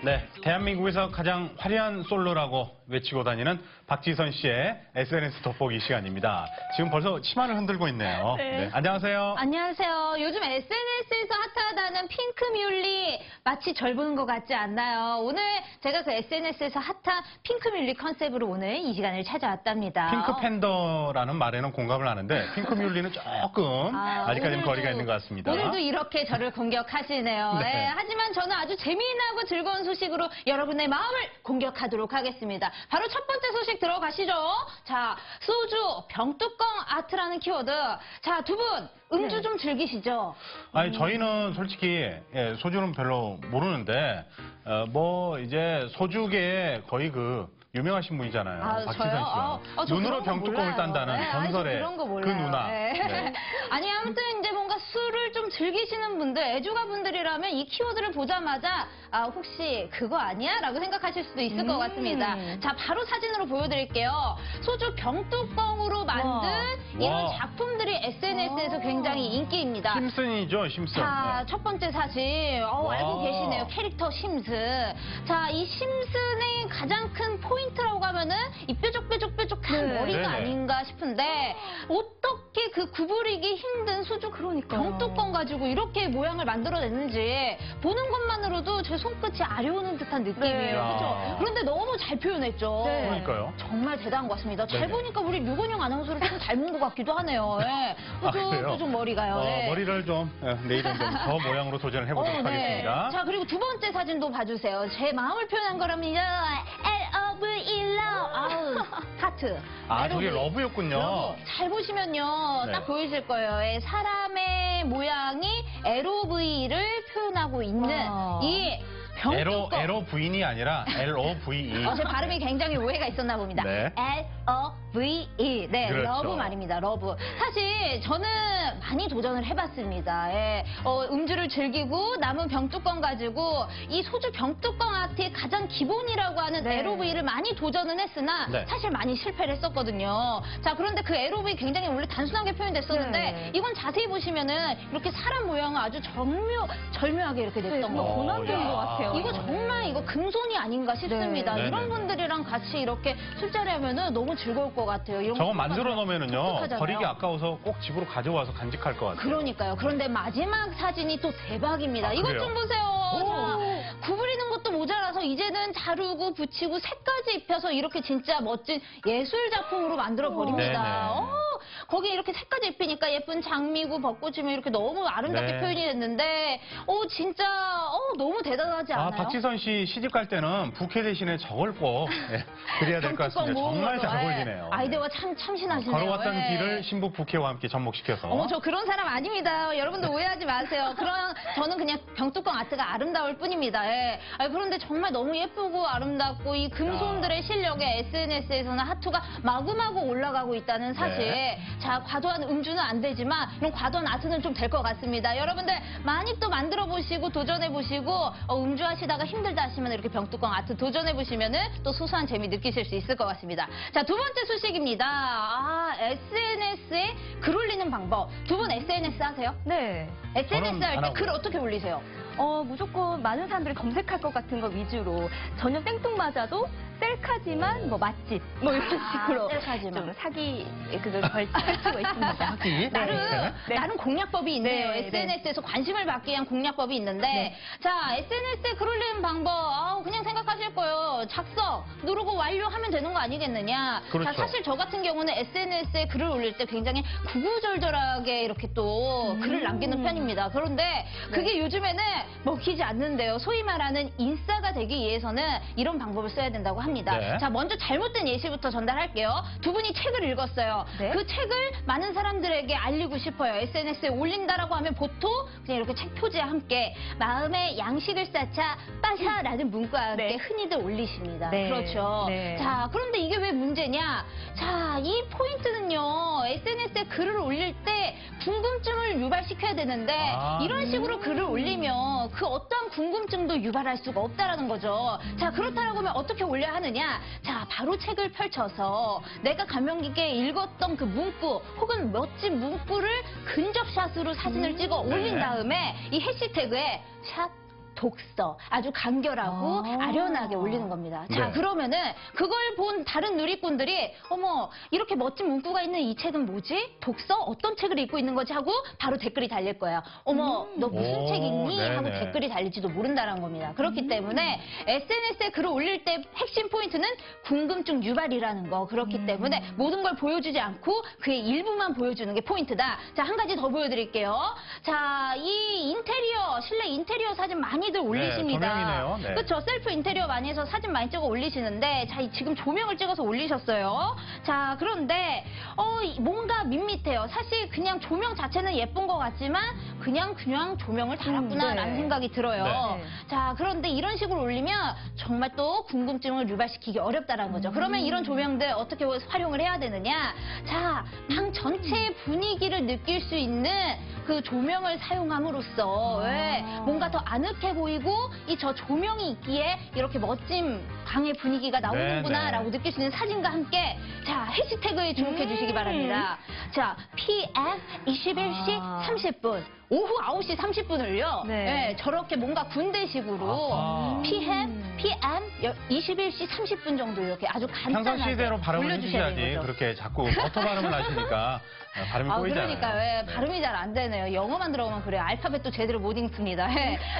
네, 대한민국에서 가장 화려한 솔로라고 외치고 다니는 박지선 씨의 SNS 돋보기 시간입니다. 지금 벌써 치마를 흔들고 있네요. 네. 안녕하세요. 안녕하세요. 요즘 SNS에서 핫하다는 핑크뮬리 마치 절 보는 것 같지 않나요? 오늘 제가 그 SNS에서 핫한 핑크뮬리 컨셉으로 오늘 이 시간을 찾아왔답니다. 핑크 팬더라는 말에는 공감을 하는데 핑크뮬리는 조금 아직까지는 거리가 있는 것 같습니다. 오늘도 이렇게 저를 공격하시네요. 네. 네, 하지만 저는 아주 재미나고 즐거운 소식으로 여러분의 마음을 공격하도록 하겠습니다. 바로 첫 번째 소식 들어가시죠. 자, 소주 병뚜껑 아트라는 키워드. 자, 두 분 음주 좀 즐기시죠? 아니, 저희는 솔직히 소주는 별로 모르는데 뭐 이제 소주계에 거의 그 유명하신 분이잖아요. 박지선 씨가. 눈으로 병뚜껑을 딴다는 네, 전설의 그런 거 그 몰라요. 누나. 네. 네. 아니, 아무튼 이제 뭔가 술을 좀 즐기시는 분들, 애주가 분들이라면 이 키워드를 보자마자 혹시 그거 아니야? 라고 생각하실 수도 있을 것 같습니다. 자, 바로 사진으로 보여드릴게요. 소주 병뚜껑으로 만든 이런 와. 작품들이 SNS에서 굉장히 인기입니다. 심슨이죠, 심슨. 자, 네. 첫 번째 사진. 알고 계시네요. 캐릭터 심슨. 자, 이 심슨의 가장 큰 포인트라고 하면은 이 뾰족뾰족뾰족한 머리가 네네. 아닌가 싶은데 어떻게 그 구부리기 힘든 소주 병뚜껑 가지고 이렇게 모양을 만들어냈는지 보는 것만으로도 제 손끝이 아려오는 듯한 느낌이에요. 네. 그렇죠? 야. 그런데 너무 잘 표현했죠. 네. 그러니까요. 정말 대단한 것 같습니다. 잘 네네. 보니까 우리 류건영 아나운서를 좀 닮은 것 같기도 하네요. 네. 그래요? 뾰족 머리가요. 네. 머리를 좀 내일은 좀 더 모양으로 도전을 해보도록 하겠습니다. 자, 그리고 두 번째 사진도 봐주세요. 제 마음을 표현한 거랍니다. L-O-V-E love. 아우, 하트. 저게 러브였군요. 러브. 잘 보시면요. 네. 딱 보이실 거예요. 사람의 모양이 L-O-V를 표현하고 있는 이 병뚜껑. 에로 부인이 아니라 LOVE. 제 발음이 굉장히 오해가 있었나 봅니다. 네. L-O-V-E. 네, 그렇죠. 러브 말입니다. 러브. 사실 저는 많이 도전을 해봤습니다. 음주를 즐기고 남은 병뚜껑 가지고 이 소주 병뚜껑 아트의 가장 기본이라고 하는 LOV를 많이 도전은 했으나 사실 많이 실패를 했었거든요. 자, 그런데 그 LOV 굉장히 원래 단순하게 표현됐었는데 이건 자세히 보시면은 이렇게 사람 모양을 아주 절묘하게 이렇게 냈던 거. 고난된 것 같아요. 이거 정말 이거 금손이 아닌가 싶습니다. 네. 이런 분들이랑 같이 이렇게 술자리 하면은 너무 즐거울 것 같아요. 이런 저거 거 만들어 놓으면은요, 독특하잖아요. 버리기 아까워서 꼭 집으로 가져와서 간직할 것 같아요. 그러니까요. 그런데 마지막 사진이 또 대박입니다. 이것 그래요? 좀 보세요. 자, 구부리는 것도 모자라서 이제는 자르고 붙이고 색까지 입혀서 이렇게 진짜 멋진 예술 작품으로 만들어 버립니다. 네네. 거기 이렇게 색까지 입히니까 예쁜 장미고 벚꽃이면 이렇게 너무 아름답게 표현이 됐는데, 진짜 너무 대단하지 않아요? 박지선 씨 시집 갈 때는 부케 대신에 저걸 꼭 드려야 될 것 같습니다. 정말 잘 어울리네요. 아이디어가 참 참신하시네요. 걸어왔던 길을 신부 부케와 함께 접목시켜서. 저 그런 사람 아닙니다. 여러분들 오해하지 마세요. 저는 그냥 병뚜껑 아트가 아름다울 뿐입니다. 그런데 정말 너무 예쁘고 아름답고 이 금손들의 실력에 SNS에서는 하트가 마구마구 올라가고 있다는 사실. 자, 과도한 음주는 안 되지만 이런 과도한 아트는 좀 될 것 같습니다. 여러분들 많이 또 만들어 보시고 도전해 보시고 음주하시다가 힘들다 하시면 이렇게 병뚜껑 아트 도전해 보시면은 또 소소한 재미 느끼실 수 있을 것 같습니다. 자, 두 번째 소식입니다. SNS에 글 올리는 방법. 두 분 SNS 하세요? 네. SNS 할 안 때 하고. 글 어떻게 올리세요? 무조건 많은 사람들이 검색할 것 같은 거 위주로 전혀 생뚱맞아도 셀카지만 뭐 맛집 뭐 이런 식으로 셀카지만. 좀 사기 그걸 펼치고 있습니다. 사기? 나름 공략법이 있네요. 네, SNS에서 관심을 받기 위한 공략법이 있는데 자, SNS에 글 올리는 방법 그냥 생각하실 거예요. 작성 누르고 완료하면 되는 거 아니겠느냐. 그렇죠. 자, 사실 저 같은 경우는 SNS에 글을 올릴 때 굉장히 구구절절하게 이렇게 또 글을 남기는 편입니다. 그런데 그게 요즘에는 먹히지 않는데요. 소위 말하는 인싸가 되기 위해서는 이런 방법을 써야 된다고 합니다. 자, 먼저 잘못된 예시부터 전달할게요. 두 분이 책을 읽었어요. 그 책을 많은 사람들에게 알리고 싶어요. SNS에 올린다라고 하면 보통 그냥 이렇게 책 표지와 함께 마음의 양식을 쌓자 빠샤라는 문구와 함께 흔히들 올리십니다. 그렇죠. 자, 그런데 이게 왜 문제냐? 자, 이 포인트는요. SNS에 글을 올릴 때 궁금증을 유발시켜야 되는데 이런 식으로 글을 올리면 그 어떠한 궁금증도 유발할 수가 없다라는 거죠. 자, 그렇다고 하면 어떻게 올려야 하느냐? 자, 바로 책을 펼쳐서 내가 감명 깊게 읽었던 그 문구 혹은 멋진 문구를 근접샷으로 사진을 찍어 올린 네. 다음에 이 해시태그에 샷 독서 아주 간결하고 아련하게 올리는 겁니다. 자, 네. 그러면은 그걸 본 다른 누리꾼들이 어머, 이렇게 멋진 문구가 있는 이 책은 뭐지? 독서? 어떤 책을 읽고 있는 거지? 하고 바로 댓글이 달릴 거예요. 어머, 너 무슨 오, 책 읽니? 네네. 하고 댓글이 달릴지도 모른다는 겁니다. 그렇기 때문에 SNS에 글을 올릴 때 핵심 포인트는 궁금증 유발이라는 거. 그렇기 때문에 모든 걸 보여주지 않고 그의 일부만 보여주는 게 포인트다. 자, 한 가지 더 보여드릴게요. 자, 이 인테리어, 실내 인테리어 사진 많이들 올리십니다. 조명이네요. 네. 그렇죠. 셀프 인테리어 많이 해서 사진 많이 찍어 올리시는데 자, 지금 조명을 찍어서 올리셨어요. 자, 그런데 뭔가 밋밋해요. 사실 그냥 조명 자체는 예쁜 것 같지만 그냥 조명을 달았구나라는 네. 생각이 들어요. 네. 자, 그런데 이런 식으로 올리면 정말 또 궁금증을 유발시키기 어렵다는 거죠. 그러면 이런 조명들 어떻게 활용을 해야 되느냐? 자, 방 전체의 분위기를 느낄 수 있는 그 조명을 사용함으로써 왜 뭔가 더 아늑해 보이고 이 저 조명이 있기에 이렇게 멋진 방의 분위기가 나오는구나라고 네. 느낄 수 있는 사진과 함께 자, 해시태그에 주목해 주시기 바랍니다. 자, PM 21시 30분. 오후 9시 30분을요. 네. 저렇게 뭔가 군대식으로 아하. PM 21시 30분 정도 이렇게 아주 간단하게 평상시대로 발음을 올려주셔야 해주셔야지 되는 거죠. 그렇게 자꾸 버터 발음을 하시니까 발음이 꼬이잖아요. 그러니까 왜 네. 발음이 잘 안 되네요. 영어만 들어오면 그래요. 알파벳도 제대로 못 읽습니다.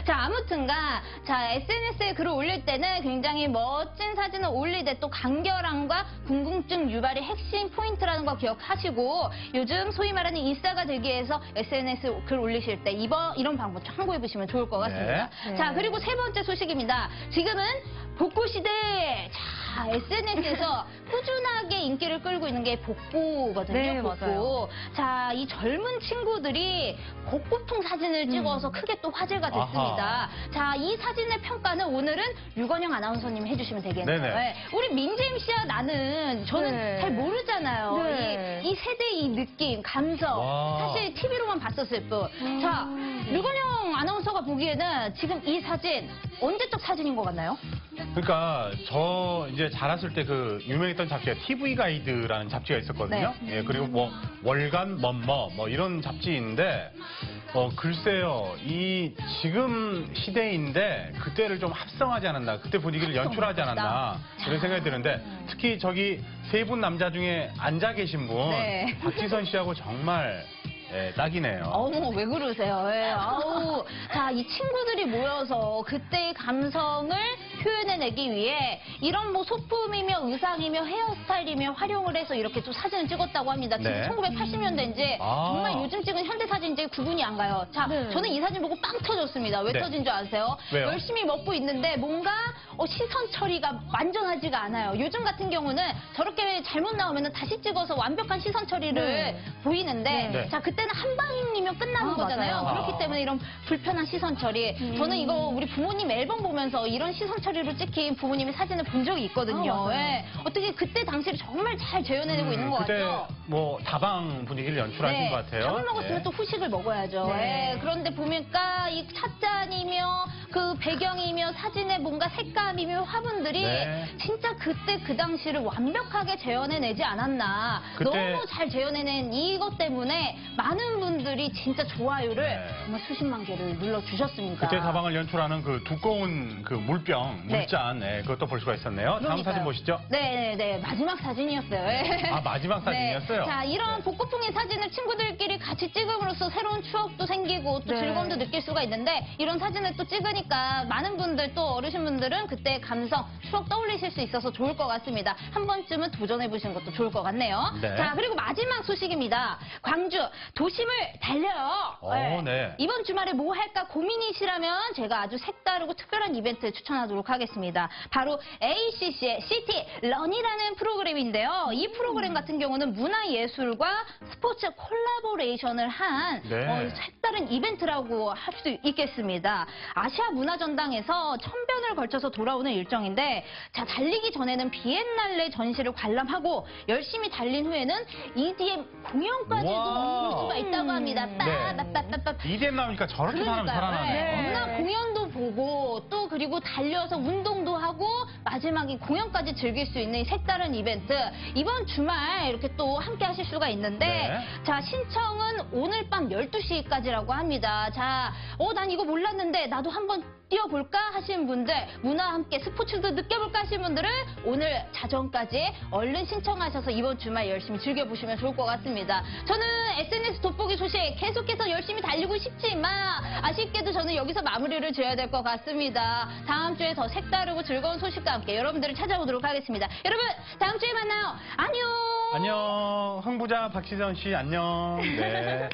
자, 아무튼가 자, SNS에 글을 올릴 때는 굉장히 멋진 사진을 올리되 또 간결함과 궁금증 유발이 핵심 포인트라는 거 기억하시고 요즘 소위 말하는 인싸가 되기 위해서 SNS 글 올리실 때 이런 방법 참고해 보시면 좋을 것 같습니다. 네. 자, 그리고 세 번째 소식입니다. 지금은 복고 시대. 자, SNS에서 꾸준하게 인기를 끌고 있는 게 복고거든요. 네, 복고. 맞아요. 자, 이 젊은 친구들이 복고풍 사진을 찍어서 크게 또 화제가 됐습니다. 자, 이 사진의 평가는 오늘은 유건영 아나운서님 해주시면 되겠네요. 네네. 네. 우리 민재임 씨와 저는 네. 잘 모르잖아요. 네. 이 세대의 이 느낌, 감성. 와. 사실 TV로만 봤었을 뿐. 자, 유건영 아나운서가 보기에는 지금 이 사진 언제적 사진인 것 같나요? 그러니까 저 이제 자랐을 때 그 유명했던 잡지가 TV 가이드라는 잡지가 있었거든요. 네. 예, 그리고 뭐 월간 뭐 이런 잡지인데 글쎄요. 이 지금 시대인데 그때를 좀 합성하지 않았나. 그때 분위기를 연출하지 않았나. 이런 생각이 드는데 특히 저기 세 분 남자 중에 앉아 계신 분 네. 박지선 씨하고 정말 딱이네요. 어머, 왜 그러세요? 아우. 자, 이 친구들이 모여서 그때의 감성을 표현해내기 위해 이런 뭐 소품이며 의상이며 헤어스타일이며 활용을 해서 이렇게 또 사진을 찍었다고 합니다. 지금 네. 1980년대인지 정말 요즘 찍은 현대사진인지 구분이 안 가요. 자, 네. 저는 이 사진 보고 빵 터졌습니다. 왜 네. 터진 줄 아세요? 왜요? 열심히 먹고 있는데 뭔가 시선 처리가 완전하지가 않아요. 요즘 같은 경우는 저렇게 잘못 나오면 다시 찍어서 완벽한 시선 처리를 네. 보이는데 네. 자, 그때는 한 방이면 끝나는 거잖아요. 맞아요. 그렇기 때문에 이런 불편한 시선 처리. 저는 이거 우리 부모님 앨범 보면서 이런 시선 처리로 찍힌 부모님의 사진을 본 적이 있거든요. 맞아요. 예. 어떻게 그때 당시를 정말 잘 재현해내고 있는 것 그때 같아요. 뭐 다방 분위기를 연출하신 것 같아요. 밥을 먹었으면 네. 또 후식을 먹어야죠. 네. 예, 그런데 보니까 이 찻잔이며 그 배경이며 사진의 뭔가 색감이며 화분들이 네. 진짜 그때 그 당시를 완벽하게 재현해내지 않았나. 그때- 너무 잘 재현해낸 이것 때문에 많은 분들이 진짜 좋아요를 네. 정말 수십만 개를 눌러주셨습니다. 그때 다방을 연출하는 그 두꺼운 그 물병, 네. 물잔, 그것도 볼 수가 있었네요. 다음 그러니까요. 사진 보시죠. 네, 마지막 사진이었어요. 예. 아, 마지막 사진이었어요? 네. 자, 이런 네. 복고풍의 사진을 친구들끼리 같이 찍음으로써 새로운 추억도 생기고 또 네. 즐거움도 느낄 수가 있는데 이런 사진을 또 찍으니까 많은 분들 또 어르신분들은 그때 감성, 추억 떠올리실 수 있어서 좋을 것 같습니다. 한 번쯤은 도전해보시는 것도 좋을 것 같네요. 네. 자, 그리고 마지막 소식입니다. 광주 도심을 달려요. 네. 이번 주말에 뭐 할까 고민이시라면 제가 아주 색다르고 특별한 이벤트 추천하도록 하겠습니다. 바로 ACC의 시티 런이라는 프로그램인데요. 이 프로그램 같은 경우는 문화예술과 스포츠 콜라보레이션을 한 네. 색다른 이벤트라고 할 수 있겠습니다. 아시아 문화전당에서 천변을 걸쳐서 돌아오는 일정인데 자 달리기 전에는 비엔날레 전시를 관람하고 열심히 달린 후에는 EDM 공연까지도 와. 볼 수가 있다고 합니다. 네. 빠빠빠빠빠. EDM 나오니까 저렇게 사람이 살아나네요. 네. 워낙 공연도 보고 또 그리고 달려서 운동도 하고 마지막에 공연까지 즐길 수 있는 이 색다른 이벤트 이번 주말 이렇게 또 함께 하실 수가 있는데 네. 자 신청은 오늘 밤 12시까지라고 합니다. 자, 난 이거 몰랐는데 나도 한번 뛰어볼까 하시는 분들 문화와 함께 스포츠도 느껴볼까 하시는 분들은 오늘 자정까지 얼른 신청하셔서 이번 주말 열심히 즐겨보시면 좋을 것 같습니다. 저는 SNS 돋보기 소식 계속해서 열심히 달리고 싶지만 아쉽게도 저는 여기서 마무리를 지어야 될 것 같습니다. 다음 주에 더 색다르고 즐거운 소식과 함께 여러분들을 찾아오도록 하겠습니다. 여러분 다음 주에 만나요. 안녕. 안녕. 흥부자 박시선 씨 안녕. 네.